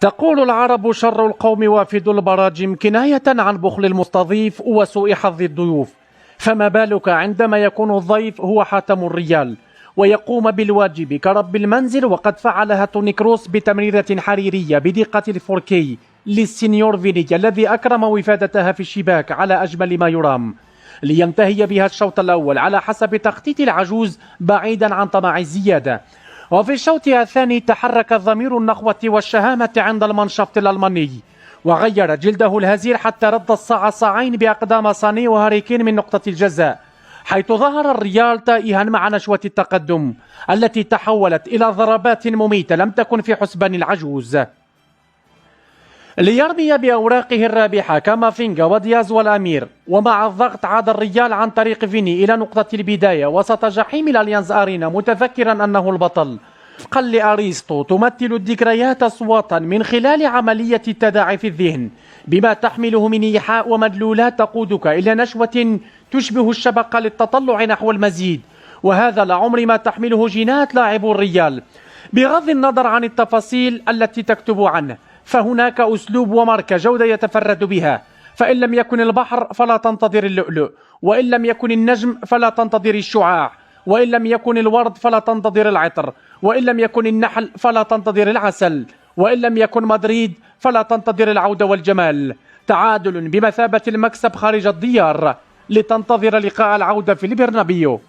تقول العرب شر القوم وافد البراجم كناية عن بخل المستضيف وسوء حظ الضيوف، فما بالك عندما يكون الضيف هو حاتم الريال ويقوم بالواجب كرب المنزل، وقد فعلها توني كروس بتمريرة حريرية بدقة الفوركي للسينيور فيني الذي أكرم وفادتها في الشباك على أجمل ما يرام، لينتهي بها الشوط الأول على حسب تخطيط العجوز بعيدا عن طمع الزيادة. وفي الشوط الثاني تحرك ضمير النخوة والشهامة عند المنشفت الألماني وغير جلده الهزيل حتى رد الصاع صاعين بأقدام ساني وهاريكين من نقطة الجزاء، حيث ظهر الريال تائها مع نشوة التقدم التي تحولت إلى ضربات مميتة لم تكن في حسبان العجوز. ليرمي بأوراقه الرابحة كامافينغا ودياز والأمير، ومع الضغط عاد الريال عن طريق فيني إلى نقطة البداية وسط جحيم الأليانز أرينا متذكرا أنه البطل. وفقا لأريستو تمثل الذكريات أصواتا من خلال عملية التداعي في الذهن بما تحمله من إيحاء ومدلولات تقودك إلى نشوة تشبه الشبق للتطلع نحو المزيد، وهذا لعمر ما تحمله جينات لاعب الريال بغض النظر عن التفاصيل التي تكتب عنه. فهناك أسلوب وماركة جودة يتفرد بها، فإن لم يكن البحر فلا تنتظر اللؤلؤ، وإن لم يكن النجم فلا تنتظر الشعاع، وإن لم يكن الورد فلا تنتظر العطر، وإن لم يكن النحل فلا تنتظر العسل، وإن لم يكن مدريد فلا تنتظر العودة والجمال. تعادل بمثابة المكسب خارج الديار لتنتظر لقاء العودة في البرنابيو.